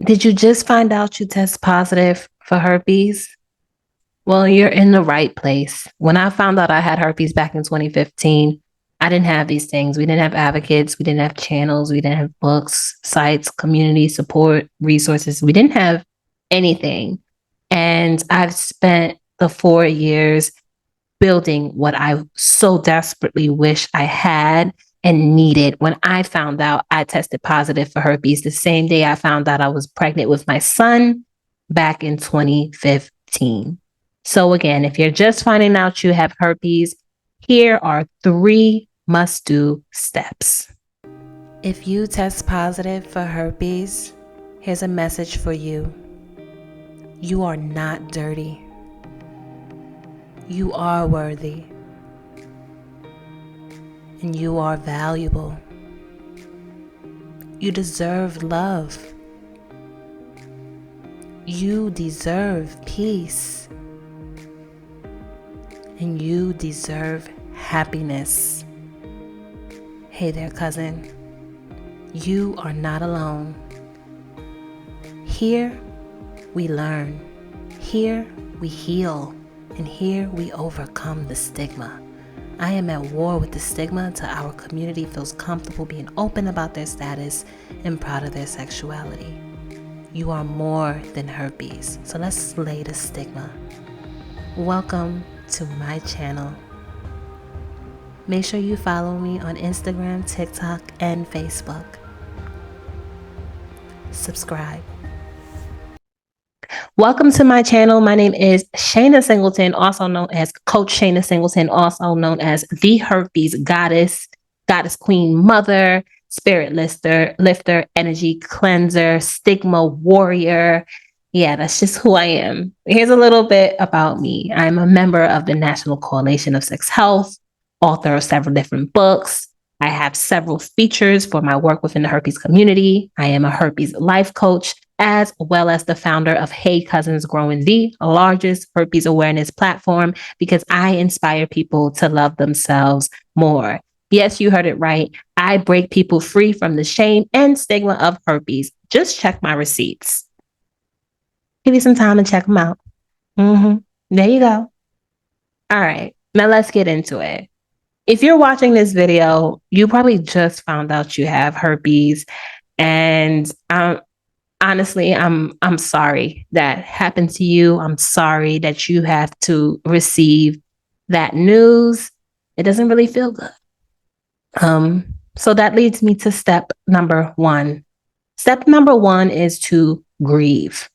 Did you just find out you test positive for herpes? Well, you're in the right place. When I found out I had herpes back in 2015, I didn't have these things. We didn't have advocates. We didn't have channels. We didn't have books, sites, community support, resources. We didn't have anything. And I've spent the 4 years building what I so desperately wish I had and needed. When I found out I tested positive for herpes the same day I found out I was pregnant with my son back in 2015. So again, if you're just finding out you have herpes, here are 3 must-do steps. If you test positive for herpes, here's a message for you. You are not dirty. You are worthy. And you are valuable. You deserve love. You deserve peace. And you deserve happiness. Hey there, cousin. You are not alone. Here we learn. Here we heal. And here we overcome the stigma. I am at war with the stigma until our community feels comfortable being open about their status and proud of their sexuality. You are more than herpes, so let's slay the stigma. Welcome to my channel. Make sure you follow me on Instagram, TikTok, and Facebook. Subscribe. Welcome to my channel. My name is Shayna Singleton, also known as Coach Shayna Singleton, also known as the Herpes Goddess, Goddess Queen Mother, Spirit Lifter, Energy Cleanser, Stigma Warrior. Yeah, that's just who I am. Here's a little bit about me. I'm a member of the National Coalition of Sex Health, author of several different books. I have several features for my work within the herpes community. I am a herpes life coach, as well as the founder of Hey Cousins Growing, the largest herpes awareness platform, because I inspire people to love themselves more. Yes, you heard it right. I break people free from the shame and stigma of herpes. Just check my receipts. Give you some time to check them out. There you go. All right, now let's get into it. If you're watching this video, you probably just found out you have herpes, and honestly, I'm sorry that happened to you. I'm sorry that you have to receive that news. It doesn't really feel good. So that leads me to step number 1. Step number 1 is to grieve.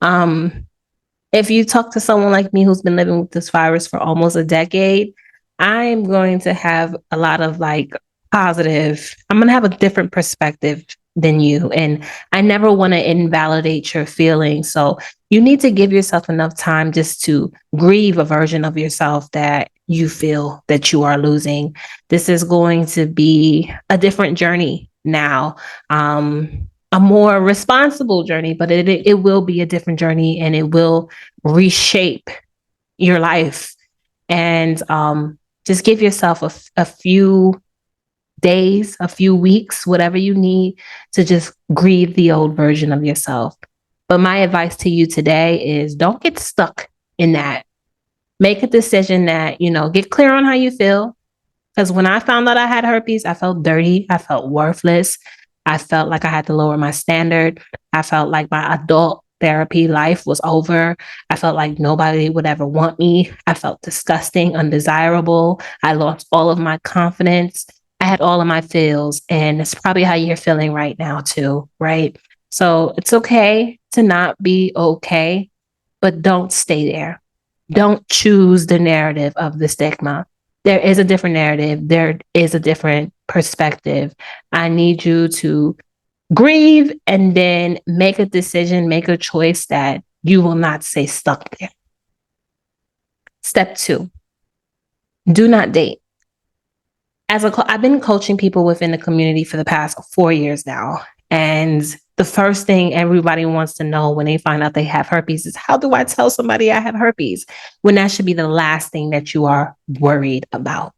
If you talk to someone like me who's been living with this virus for almost a decade, I'm going to have a lot of positive, I'm going to have a different perspective than you. And I never want to invalidate your feelings. So you need to give yourself enough time just to grieve a version of yourself that you feel that you are losing. This is going to be a different journey now, a more responsible journey, but it will be a different journey, and it will reshape your life. And just give yourself a few days, a few weeks, whatever you need to just grieve the old version of yourself. But my advice to you today is don't get stuck in that. Make a decision that, get clear on how you feel. Because when I found out I had herpes, I felt dirty. I felt worthless. I felt like I had to lower my standard. I felt like my adult therapy life was over. I felt like nobody would ever want me. I felt disgusting, undesirable. I lost all of my confidence. I had all of my feels, and it's probably how you're feeling right now too, right? So it's okay to not be okay, but don't stay there. Don't choose the narrative of the stigma. There is a different narrative. There is a different perspective. I need you to grieve and then make a decision, make a choice that you will not stay stuck there. Step 2, do not date. I've been coaching people within the community for the past 4 years now. And the first thing everybody wants to know when they find out they have herpes is, how do I tell somebody I have herpes? When that should be the last thing that you are worried about.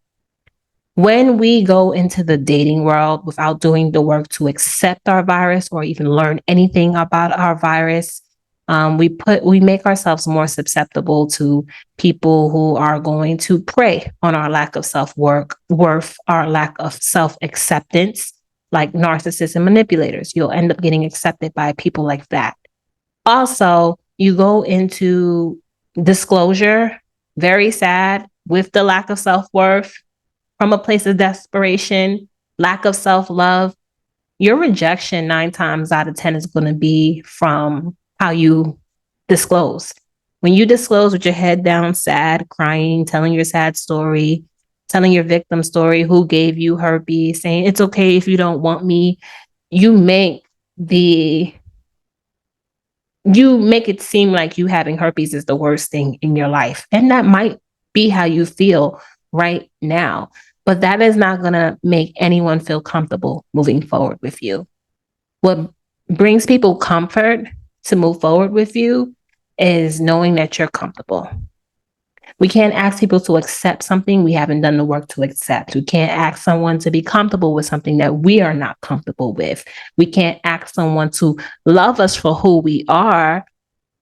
When we go into the dating world without doing the work to accept our virus or even learn anything about our virus, we make ourselves more susceptible to people who are going to prey on our lack of worth, our lack of self acceptance, like narcissists and manipulators. You'll end up getting accepted by people like that. Also, you go into disclosure, very sad, with the lack of self worth from a place of desperation, lack of self love. Your rejection 9 times out of 10 is going to be from how you disclose. When you disclose with your head down, sad, crying, telling your sad story, telling your victim story, who gave you herpes, saying it's okay if you don't want me, you make the you make it seem like you having herpes is the worst thing in your life. And that might be how you feel right now, but that is not going to make anyone feel comfortable moving forward with you. What brings people comfort to move forward with you is knowing that you're comfortable. We can't ask people to accept something we haven't done the work to accept. We can't ask someone to be comfortable with something that we are not comfortable with. We can't ask someone to love us for who we are,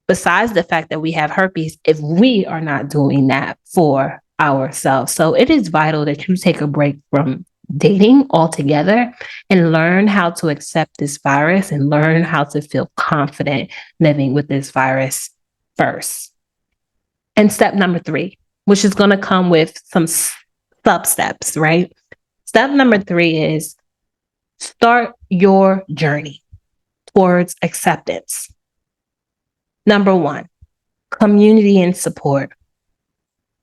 besides the fact that we have herpes, if we are not doing that for ourselves. So it is vital that you take a break from dating altogether and learn how to accept this virus and learn how to feel confident living with this virus first. And step number 3, which is going to come with some sub steps, right? Step number 3 is start your journey towards acceptance. Number 1, community and support.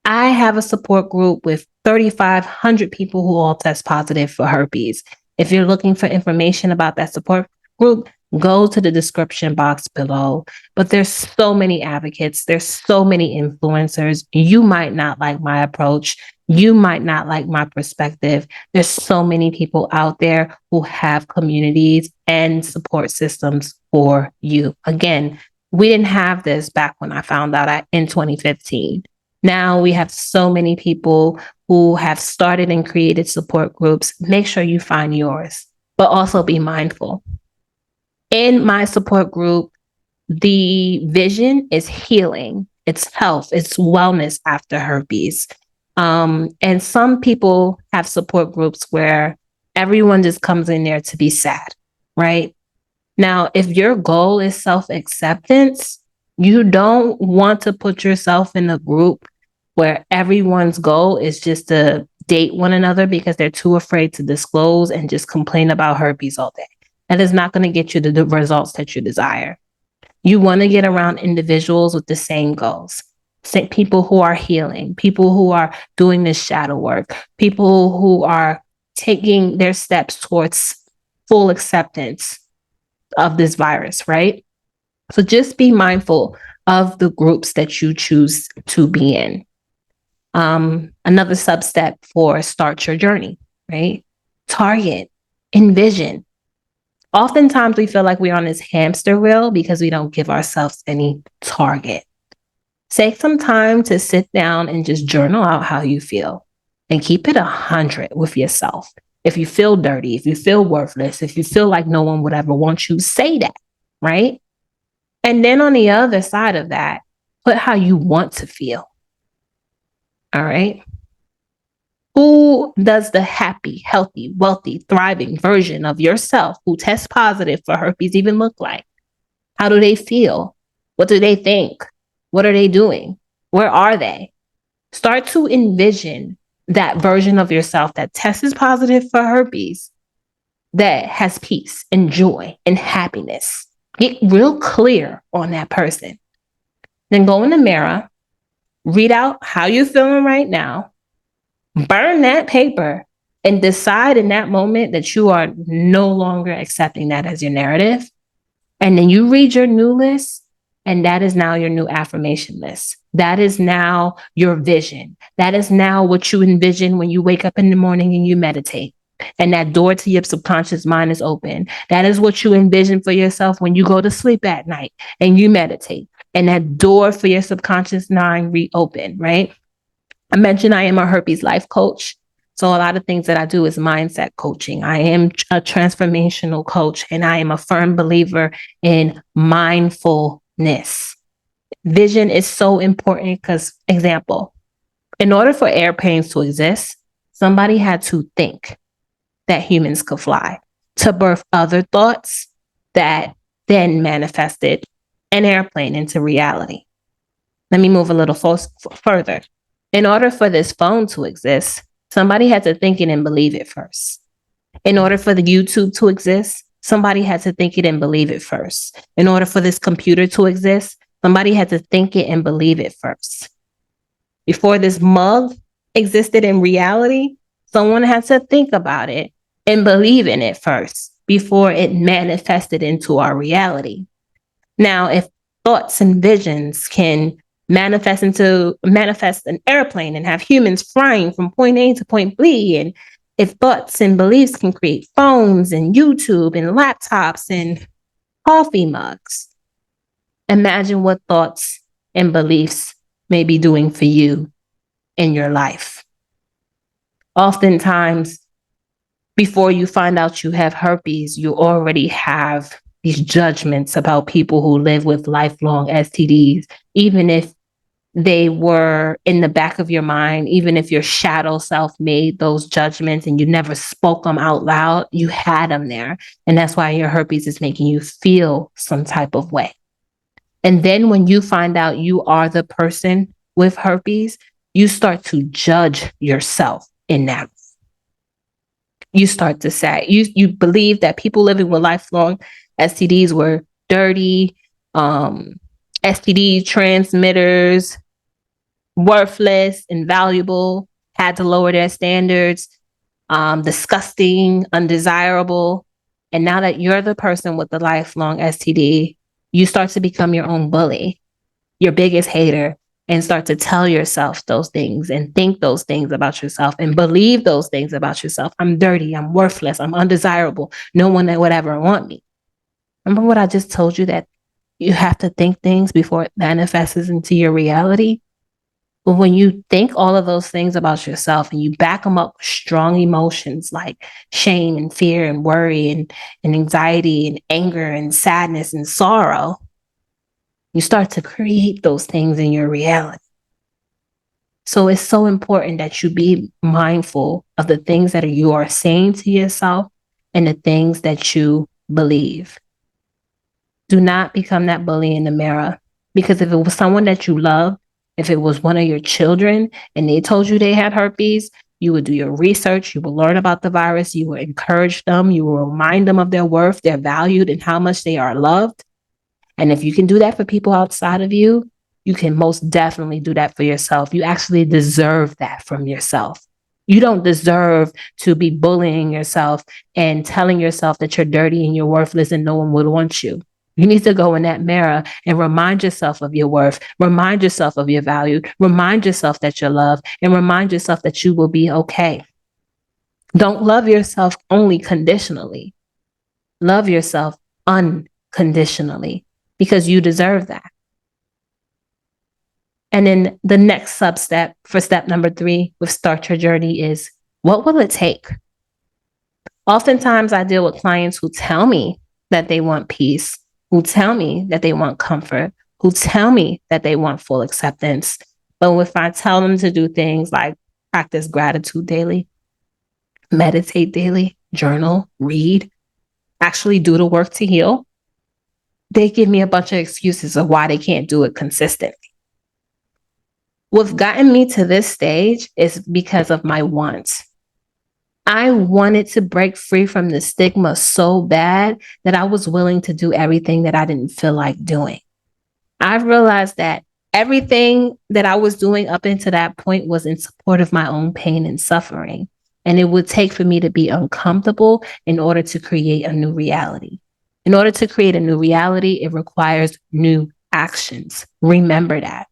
I have a support group with 3,500 people who all test positive for herpes. If you're looking for information about that support group, go to the description box below. But there's so many advocates. There's so many influencers. You might not like my approach. You might not like my perspective. There's so many people out there who have communities and support systems for you. Again, we didn't have this back when I found out in 2015. Now we have so many people who have started and created support groups. Make sure you find yours, but also be mindful. In my support group, the vision is healing, it's health, it's wellness after herpes. And some people have support groups where everyone just comes in there to be sad, right? Now, if your goal is self-acceptance, you don't want to put yourself in a group where everyone's goal is just to date one another because they're too afraid to disclose and just complain about herpes all day. That is not going to get you the results that you desire. You want to get around individuals with the same goals. People who are healing, people who are doing this shadow work, people who are taking their steps towards full acceptance of this virus, right? So just be mindful of the groups that you choose to be in. Another sub-step for start your journey, right? Target, envision. Oftentimes we feel like we're on this hamster wheel because we don't give ourselves any target. Take some time to sit down and just journal out how you feel and keep it 100 with yourself. If you feel dirty, if you feel worthless, if you feel like no one would ever want you, say that, right? And then on the other side of that, put how you want to feel. All right. Who does the happy, healthy, wealthy, thriving version of yourself who tests positive for herpes even look like? How do they feel? What do they think? What are they doing? Where are they? Start to envision that version of yourself that tests positive for herpes, that has peace and joy and happiness. Get real clear on that person. Then go in the mirror, read out how you're feeling right now, burn that paper, and decide in that moment that you are no longer accepting that as your narrative. And then you read your new list, and that is now your new affirmation list. That is now your vision. That is now what you envision when you wake up in the morning and you meditate. And that door to your subconscious mind is open. That is what you envision for yourself when you go to sleep at night and you meditate. And that door for your subconscious mind reopen, right? I mentioned I am a herpes life coach. So a lot of things that I do is mindset coaching. I am a transformational coach, and I am a firm believer in mindfulness. Vision is so important because, example, in order for airplanes to exist, somebody had to think that humans could fly to birth other thoughts that then manifested an airplane into reality. Let me move a little further. In order for this phone to exist, somebody had to think it and believe it first. In order for the YouTube to exist, somebody had to think it and believe it first. In order for this computer to exist, somebody had to think it and believe it first. Before this mug existed in reality, someone had to think about it and believe in it first before it manifested into our reality. Now, if thoughts and visions can manifest an airplane and have humans flying from point A to point B, and if thoughts and beliefs can create phones and YouTube and laptops and coffee mugs, imagine what thoughts and beliefs may be doing for you in your life. Oftentimes, before you find out you have herpes, you already have these judgments about people who live with lifelong STDs, even if they were in the back of your mind, even if your shadow self made those judgments and you never spoke them out loud, you had them there. And that's why your herpes is making you feel some type of way. And then when you find out you are the person with herpes, you start to judge yourself in that. You start to say, you believe that people living with lifelong STDs were dirty, STD transmitters, worthless, invaluable, had to lower their standards, disgusting, undesirable. And now that you're the person with the lifelong STD, you start to become your own bully, your biggest hater, and start to tell yourself those things and think those things about yourself and believe those things about yourself. I'm dirty, I'm worthless, I'm undesirable. No one that would ever want me. Remember what I just told you, that you have to think things before it manifests into your reality? But when you think all of those things about yourself and you back them up with strong emotions like shame and fear and worry and anxiety and anger and sadness and sorrow, you start to create those things in your reality. So it's so important that you be mindful of the things that you are saying to yourself and the things that you believe. Do not become that bully in the mirror, because if it was someone that you love, if it was one of your children and they told you they had herpes, you would do your research, you will learn about the virus, you will encourage them, you will remind them of their worth, their valued, and how much they are loved. And if you can do that for people outside of you, you can most definitely do that for yourself. You actually deserve that from yourself. You don't deserve to be bullying yourself and telling yourself that you're dirty and you're worthless and no one would want you. You need to go in that mirror and remind yourself of your worth, remind yourself of your value, remind yourself that you're loved, and remind yourself that you will be okay. Don't love yourself only conditionally. Love yourself unconditionally, because you deserve that. And then the next sub-step for step number 3 with Start Your Journey is, what will it take? Oftentimes I deal with clients who tell me that they want peace, who tell me that they want comfort, who tell me that they want full acceptance. But if I tell them to do things like practice gratitude daily, meditate daily, journal, read, actually do the work to heal, they give me a bunch of excuses of why they can't do it consistently. What's gotten me to this stage is because of my wants. I wanted to break free from the stigma so bad that I was willing to do everything that I didn't feel like doing. I've realized that everything that I was doing up until that point was in support of my own pain and suffering. And it would take for me to be uncomfortable in order to create a new reality. In order to create a new reality, it requires new actions. Remember that.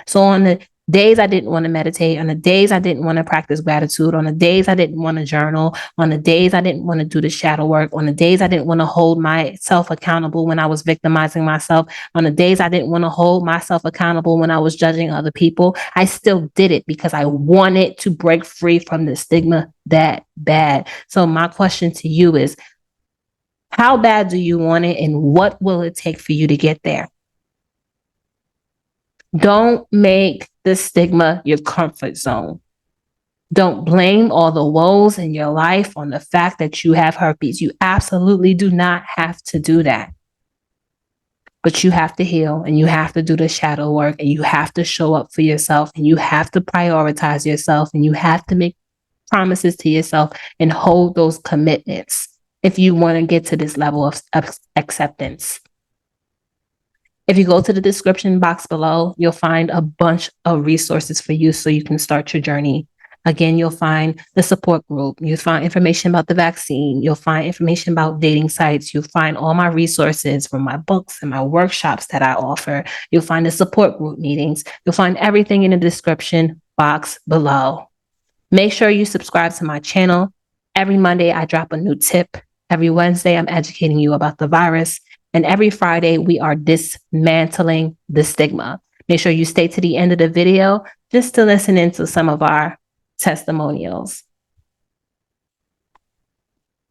So on the days I didn't want to meditate, on the days I didn't want to practice gratitude, on the days I didn't want to journal, on the days I didn't want to do the shadow work, on the days I didn't want to hold myself accountable when I was victimizing myself, on the days I didn't want to hold myself accountable when I was judging other people, I still did it because I wanted to break free from the stigma that bad. So my question to you is, how bad do you want it, and what will it take for you to get there? Don't make the stigma your comfort zone. Don't blame all the woes in your life on the fact that you have herpes. You absolutely do not have to do that. But you have to heal, and you have to do the shadow work, and you have to show up for yourself, and you have to prioritize yourself, and you have to make promises to yourself and hold those commitments if you want to get to this level of acceptance. If you go to the description box below, you'll find a bunch of resources for you so you can start your journey. Again, you'll find the support group. You'll find information about the vaccine. You'll find information about dating sites. You'll find all my resources from my books and my workshops that I offer. You'll find the support group meetings. You'll find everything in the description box below. Make sure you subscribe to my channel. Every Monday, I drop a new tip. Every Wednesday, I'm educating you about the virus. And every Friday, we are dismantling the stigma. Make sure you stay to the end of the video just to listen into some of our testimonials.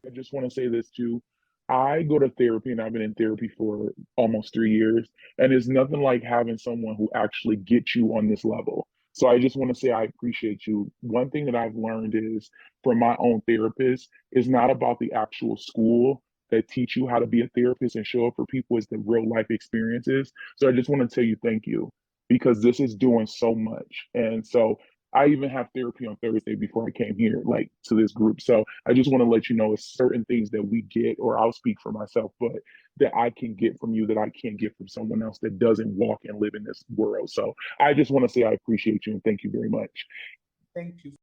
I just want to say this too. I go to therapy and I've been in therapy for almost 3 years, and it's nothing like having someone who actually gets you on this level. So I just want to say I appreciate you. One thing that I've learned is from my own therapist is not about the actual school that teach you how to be a therapist and show up for people, is the real life experiences. So I just want to tell you thank you because this is doing so much. And so I even have therapy on Thursday before I came here, like to this group. So I just want to let you know it's certain things that we get, or I'll speak for myself, but that I can get from you that I can't get from someone else that doesn't walk and live in this world. So I just want to say I appreciate you and thank you very much. Thank you.